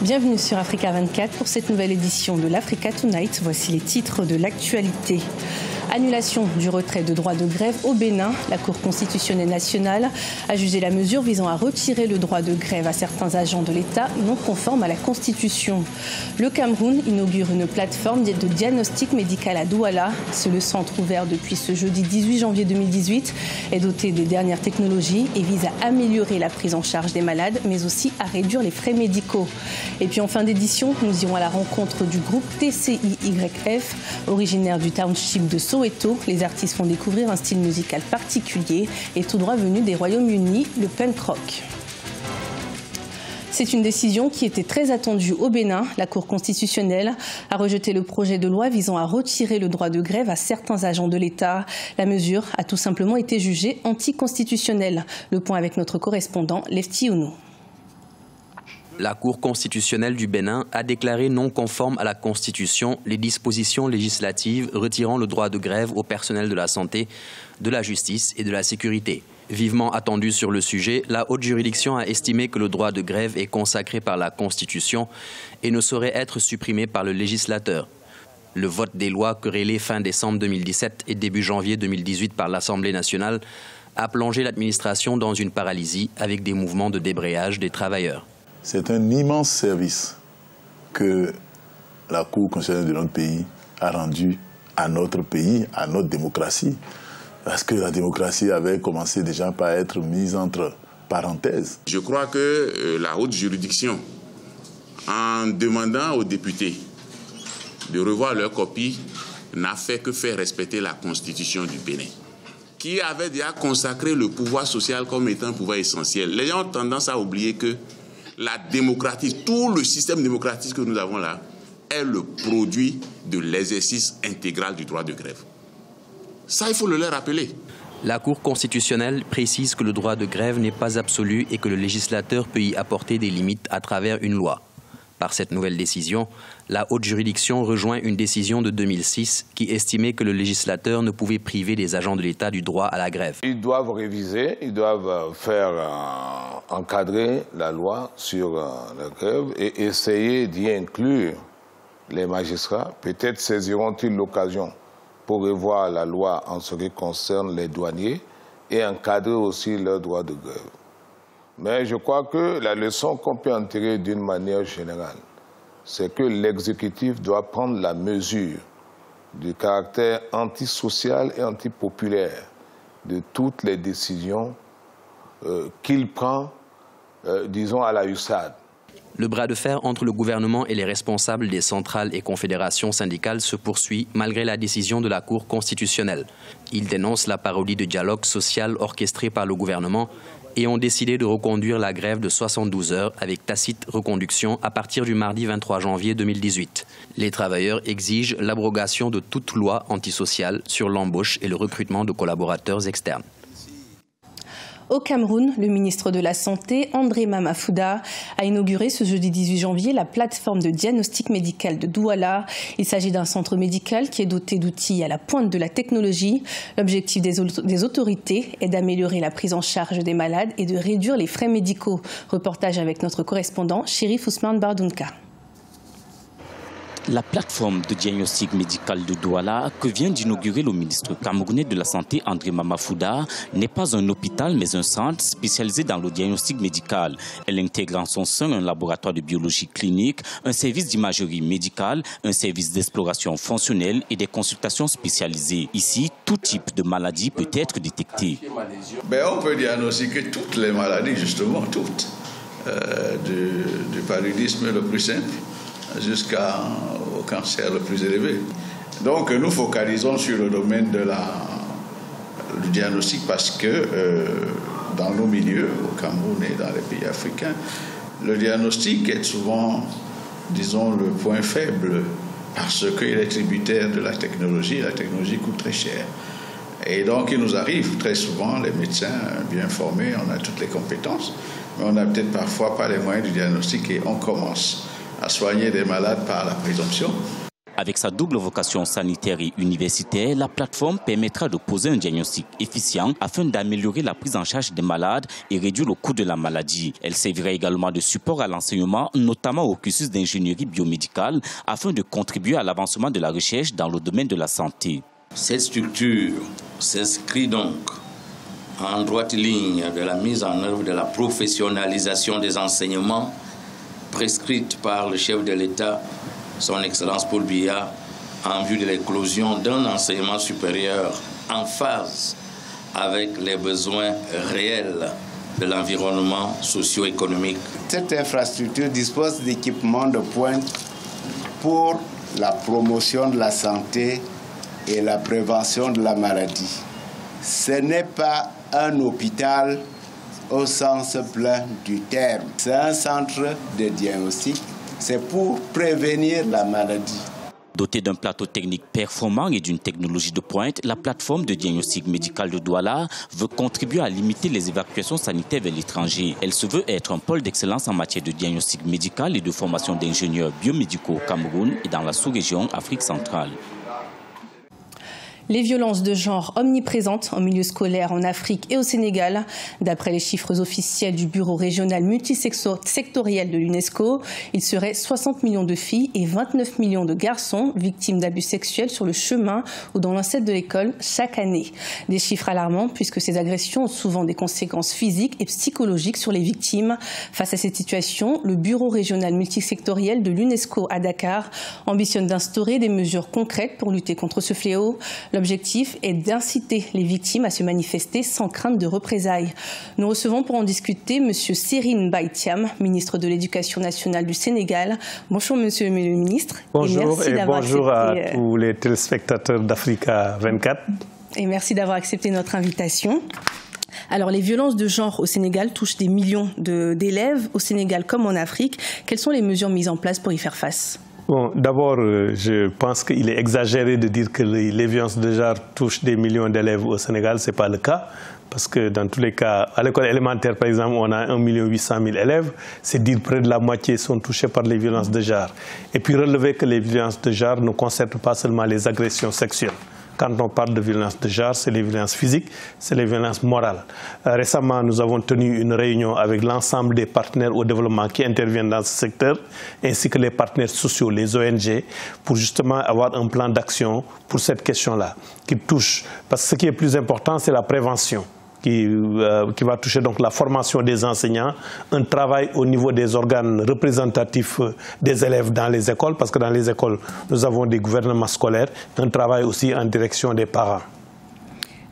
Bienvenue sur Africa 24 pour cette nouvelle édition de l'Africa Tonight. Voici les titres de l'actualité. Annulation du retrait de droit de grève au Bénin. La Cour constitutionnelle nationale a jugé la mesure visant à retirer le droit de grève à certains agents de l'État non conformes à la Constitution. Le Cameroun inaugure une plateforme de diagnostic médical à Douala. Le centre ouvert depuis ce jeudi 18 janvier 2018 est doté des dernières technologies et vise à améliorer la prise en charge des malades, mais aussi à réduire les frais médicaux. Et puis en fin d'édition, nous irons à la rencontre du groupe TCIYF, originaire du township de Soweto. Les artistes font découvrir un style musical particulier et tout droit venu des Royaumes-Unis, le punk rock. C'est une décision qui était très attendue au Bénin. La Cour constitutionnelle a rejeté le projet de loi visant à retirer le droit de grève à certains agents de l'État. La mesure a tout simplement été jugée anticonstitutionnelle. Le point avec notre correspondant, Lefty Ounou. La Cour constitutionnelle du Bénin a déclaré non conformes à la Constitution les dispositions législatives retirant le droit de grève au personnel de la santé, de la justice et de la sécurité. Vivement attendue sur le sujet, la haute juridiction a estimé que le droit de grève est consacré par la Constitution et ne saurait être supprimé par le législateur. Le vote des lois querellées fin décembre 2017 et début janvier 2018 par l'Assemblée nationale a plongé l'administration dans une paralysie avec des mouvements de débrayage des travailleurs. C'est un immense service que la Cour constitutionnelle de notre pays a rendu à notre pays, à notre démocratie, parce que la démocratie avait commencé déjà par être mise entre parenthèses. Je crois que la haute juridiction, en demandant aux députés de revoir leur copie, n'a fait que faire respecter la Constitution du Bénin, qui avait déjà consacré le pouvoir social comme étant un pouvoir essentiel. Les gens ont tendance à oublier que la démocratie, tout le système démocratique que nous avons là, est le produit de l'exercice intégral du droit de grève. Ça, il faut le leur rappeler. La Cour constitutionnelle précise que le droit de grève n'est pas absolu et que le législateur peut y apporter des limites à travers une loi. Par cette nouvelle décision, la haute juridiction rejoint une décision de 2006 qui estimait que le législateur ne pouvait priver les agents de l'État du droit à la grève. Ils doivent réviser, ils doivent faire encadrer la loi sur la grève et essayer d'y inclure les magistrats. Peut-être saisiront-ils l'occasion pour revoir la loi en ce qui concerne les douaniers et encadrer aussi leur droit de grève. Mais je crois que la leçon qu'on peut en tirer d'une manière générale, c'est que l'exécutif doit prendre la mesure du caractère antisocial et antipopulaire de toutes les décisions qu'il prend, disons, à la USAID. Le bras de fer entre le gouvernement et les responsables des centrales et confédérations syndicales se poursuit malgré la décision de la Cour constitutionnelle. Ils dénoncent la parodie de dialogue social orchestrée par le gouvernement et ont décidé de reconduire la grève de 72 heures avec tacite reconduction à partir du mardi 23 janvier 2018. Les travailleurs exigent l'abrogation de toute loi antisociale sur l'embauche et le recrutement de collaborateurs externes. Au Cameroun, le ministre de la Santé, André Mamafouda, a inauguré ce jeudi 18 janvier la plateforme de diagnostic médical de Douala. Il s'agit d'un centre médical qui est doté d'outils à la pointe de la technologie. L'objectif des autorités est d'améliorer la prise en charge des malades et de réduire les frais médicaux. Reportage avec notre correspondant, Chérif Ousmane Bardounka. La plateforme de diagnostic médical de Douala que vient d'inaugurer le ministre camerounais de la Santé André Mamafouda n'est pas un hôpital mais un centre spécialisé dans le diagnostic médical. Elle intègre en son sein un laboratoire de biologie clinique, un service d'imagerie médicale, un service d'exploration fonctionnelle et des consultations spécialisées. Ici, tout type de maladie peut être détecté. On peut diagnostiquer toutes les maladies, justement, toutes. Du paludisme le plus simple jusqu'au cancer le plus élevé. Donc nous focalisons sur le domaine du diagnostic parce que dans nos milieux, au Cameroun et dans les pays africains, le diagnostic est souvent, disons, le point faible parce qu'il est tributaire de la technologie. La technologie coûte très cher. Et donc il nous arrive très souvent, les médecins bien formés, on a toutes les compétences, mais on n'a peut-être parfois pas les moyens du diagnostic et on commence à soigner des malades par la présomption. Avec sa double vocation sanitaire et universitaire, la plateforme permettra de poser un diagnostic efficient afin d'améliorer la prise en charge des malades et réduire le coût de la maladie. Elle servira également de support à l'enseignement, notamment au cursus d'ingénierie biomédicale, afin de contribuer à l'avancement de la recherche dans le domaine de la santé. Cette structure s'inscrit donc en droite ligne de la mise en œuvre de la professionnalisation des enseignements prescrite par le chef de l'État, son Excellence Paul Biya, en vue de l'éclosion d'un enseignement supérieur en phase avec les besoins réels de l'environnement socio-économique. Cette infrastructure dispose d'équipements de pointe pour la promotion de la santé et la prévention de la maladie. Ce n'est pas un hôpital au sens plein du terme. C'est un centre de diagnostic. C'est pour prévenir la maladie. Dotée d'un plateau technique performant et d'une technologie de pointe, la plateforme de diagnostic médical de Douala veut contribuer à limiter les évacuations sanitaires vers l'étranger. Elle se veut être un pôle d'excellence en matière de diagnostic médical et de formation d'ingénieurs biomédicaux au Cameroun et dans la sous-région Afrique centrale. Les violences de genre omniprésentes en milieu scolaire en Afrique et au Sénégal. D'après les chiffres officiels du Bureau régional multisectoriel de l'UNESCO, il serait 60 millions de filles et 29 millions de garçons victimes d'abus sexuels sur le chemin ou dans l'enceinte de l'école chaque année. Des chiffres alarmants puisque ces agressions ont souvent des conséquences physiques et psychologiques sur les victimes. Face à cette situation, le Bureau régional multisectoriel de l'UNESCO à Dakar ambitionne d'instaurer des mesures concrètes pour lutter contre ce fléau. L'objectif est d'inciter les victimes à se manifester sans crainte de représailles. Nous recevons pour en discuter M. Serine Baïtiam, ministre de l'Éducation nationale du Sénégal. Bonjour Monsieur le ministre. Bonjour et bonjour à tous les téléspectateurs d'Africa 24. Et merci d'avoir accepté notre invitation. Alors, les violences de genre au Sénégal touchent des millions d'élèves, au Sénégal comme en Afrique. Quelles sont les mesures mises en place pour y faire face ? Bon, d'abord, je pense qu'il est exagéré de dire que les violences de genre touchent des millions d'élèves au Sénégal. Ce n'est pas le cas. Parce que dans tous les cas, à l'école élémentaire, par exemple, on a 1 800 000 élèves. C'est dire près de la moitié sont touchés par les violences de genre. Et puis relever que les violences de genre ne concernent pas seulement les agressions sexuelles. Quand on parle de violence de genre, c'est les violences physiques, c'est les violences morales. Récemment, nous avons tenu une réunion avec l'ensemble des partenaires au développement qui interviennent dans ce secteur, ainsi que les partenaires sociaux, les ONG, pour justement avoir un plan d'action pour cette question-là, qui touche. Parce que ce qui est plus important, c'est la prévention. Qui va toucher donc la formation des enseignants, un travail au niveau des organes représentatifs des élèves dans les écoles, parce que dans les écoles, nous avons des gouvernements scolaires, un travail aussi en direction des parents.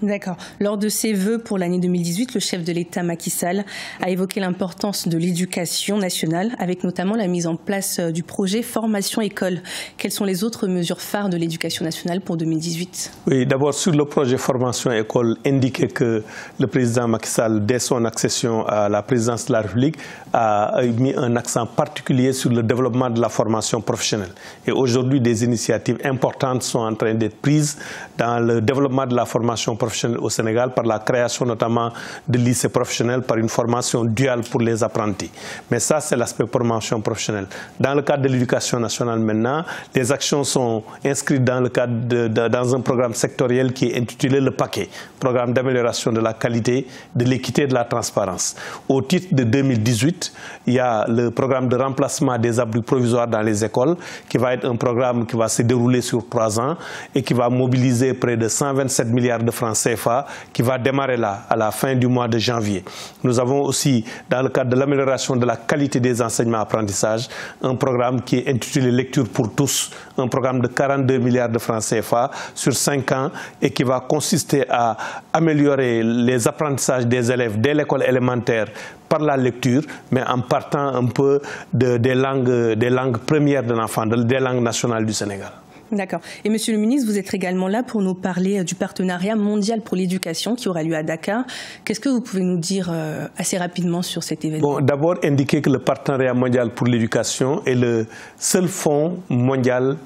D'accord. Lors de ses vœux pour l'année 2018, le chef de l'État Macky Sall a évoqué l'importance de l'éducation nationale, avec notamment la mise en place du projet Formation École. Quelles sont les autres mesures phares de l'éducation nationale pour 2018 ? Oui, d'abord sur le projet Formation École, indiqué que le président Macky Sall, dès son accession à la présidence de la République, a mis un accent particulier sur le développement de la formation professionnelle. Et aujourd'hui, des initiatives importantes sont en train d'être prises dans le développement de la formation professionnelle au Sénégal par la création notamment de lycées professionnels, par une formation duale pour les apprentis. Mais ça, c'est l'aspect formation professionnelle. Dans le cadre de l'éducation nationale maintenant, les actions sont inscrites dans le cadre dans un programme sectoriel qui est intitulé le paquet, programme d'amélioration de la qualité, de l'équité et de la transparence. Au titre de 2018, il y a le programme de remplacement des abris provisoires dans les écoles, qui va être un programme qui va se dérouler sur 3 ans et qui va mobiliser près de 127 milliards de francs CFA, qui va démarrer là, à la fin du mois de janvier. Nous avons aussi, dans le cadre de l'amélioration de la qualité des enseignements-apprentissages, un programme qui est intitulé Lecture pour tous, un programme de 42 milliards de francs CFA sur 5 ans et qui va consister à améliorer les apprentissages des élèves dès l'école élémentaire par la lecture, mais en partant un peu des langues premières de l'enfant, des langues nationales du Sénégal. D'accord. Et Monsieur le ministre, vous êtes également là pour nous parler du partenariat mondial pour l'éducation qui aura lieu à Dakar. Qu'est-ce que vous pouvez nous dire assez rapidement sur cet événement? Bon, d'abord, indiquer que le partenariat mondial pour l'éducation est le seul fonds mondial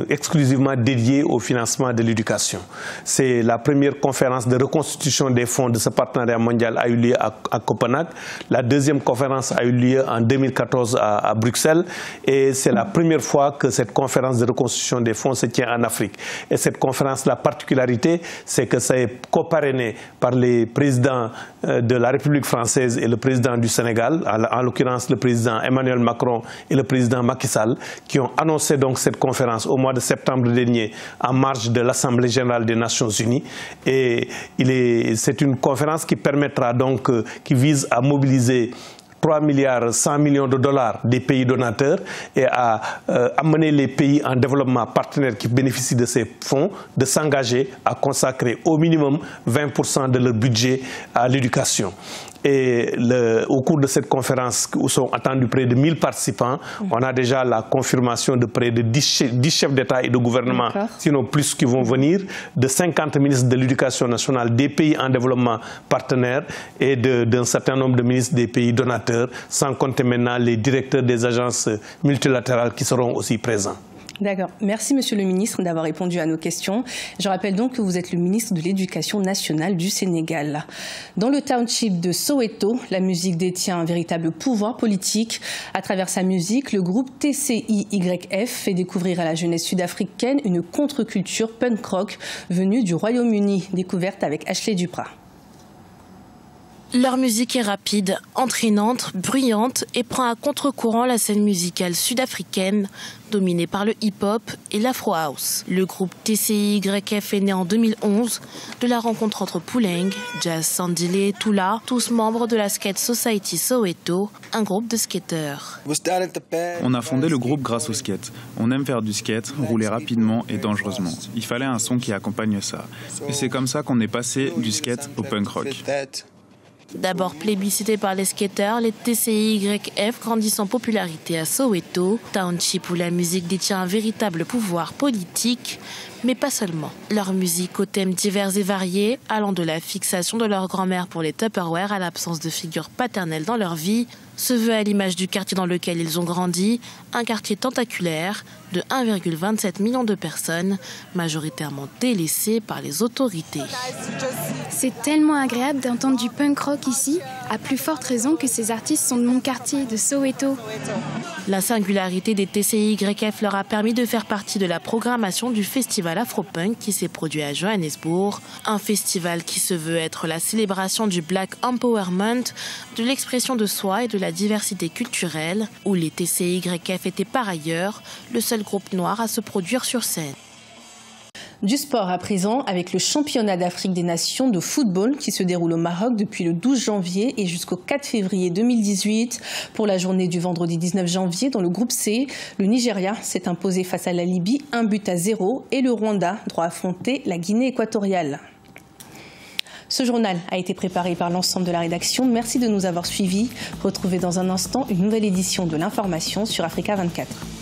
exclusivement dédié au financement de l'éducation. C'est la première conférence de reconstitution des fonds de ce partenariat mondial a eu lieu à Copenhague. La deuxième conférence a eu lieu en 2014 à Bruxelles. Et c'est la première fois que cette conférence de reconstitution des fonds se tient en Afrique. Et cette conférence, la particularité, c'est que ça est coparrainé par les présidents de la République française et le président du Sénégal, en l'occurrence le président Emmanuel Macron et le président Macky Sall, qui ont annoncé donc cette conférence au mois de septembre dernier en marge de l'Assemblée générale des Nations Unies. Et c'est une conférence qui permettra donc, qui vise à mobiliser 3 milliards 100 millions de dollars des pays donateurs et à amener les pays en développement partenaires qui bénéficient de ces fonds de s'engager à consacrer au minimum 20% de leur budget à l'éducation. Et au cours de cette conférence, où sont attendus près de 1000 participants, on a déjà la confirmation de près de 10 chefs d'État et de gouvernement, sinon plus, qui vont venir, de 50 ministres de l'éducation nationale des pays en développement partenaires et d'un certain nombre de ministres des pays donateurs, sans compter maintenant les directeurs des agences multilatérales qui seront aussi présents. D'accord. Merci, Monsieur le ministre, d'avoir répondu à nos questions. Je rappelle donc que vous êtes le ministre de l'Éducation nationale du Sénégal. Dans le township de Soweto, la musique détient un véritable pouvoir politique. À travers sa musique, le groupe TCIYF fait découvrir à la jeunesse sud-africaine une contre-culture punk rock venue du Royaume-Uni, découverte avec Ashley Duprat. Leur musique est rapide, entraînante, bruyante et prend à contre-courant la scène musicale sud-africaine, dominée par le hip-hop et l'afro-house. Le groupe TCIYF est né en 2011 de la rencontre entre Poulenc, Jazz Sandile et Tula, tous membres de la Skate Society Soweto, un groupe de skateurs. On a fondé le groupe grâce au skate. On aime faire du skate, rouler rapidement et dangereusement. Il fallait un son qui accompagne ça. Et c'est comme ça qu'on est passé du skate au punk rock. D'abord plébiscité par les skateurs, les TCIYF grandissent en popularité à Soweto, township où la musique détient un véritable pouvoir politique, mais pas seulement. Leur musique aux thèmes divers et variés, allant de la fixation de leur grand-mère pour les Tupperware à l'absence de figure paternelle dans leur vie, se veut à l'image du quartier dans lequel ils ont grandi, un quartier tentaculaire de 1,27 million de personnes, majoritairement délaissées par les autorités. C'est tellement agréable d'entendre du punk rock ici, à plus forte raison que ces artistes sont de mon quartier, de Soweto. La singularité des TCIYF leur a permis de faire partie de la programmation du festival Afropunk qui s'est produit à Johannesburg, un festival qui se veut être la célébration du Black Empowerment, de l'expression de soi et de la diversité culturelle, où les TCIYF étaient par ailleurs le seul groupe noir à se produire sur scène. Du sport à présent, avec le championnat d'Afrique des Nations de football qui se déroule au Maroc depuis le 12 janvier et jusqu'au 4 février 2018. Pour la journée du vendredi 19 janvier, dans le groupe C, le Nigeria s'est imposé face à la Libye 1-0 et le Rwanda doit affronter la Guinée équatoriale. Ce journal a été préparé par l'ensemble de la rédaction. Merci de nous avoir suivis. Retrouvez dans un instant une nouvelle édition de l'information sur Africa 24.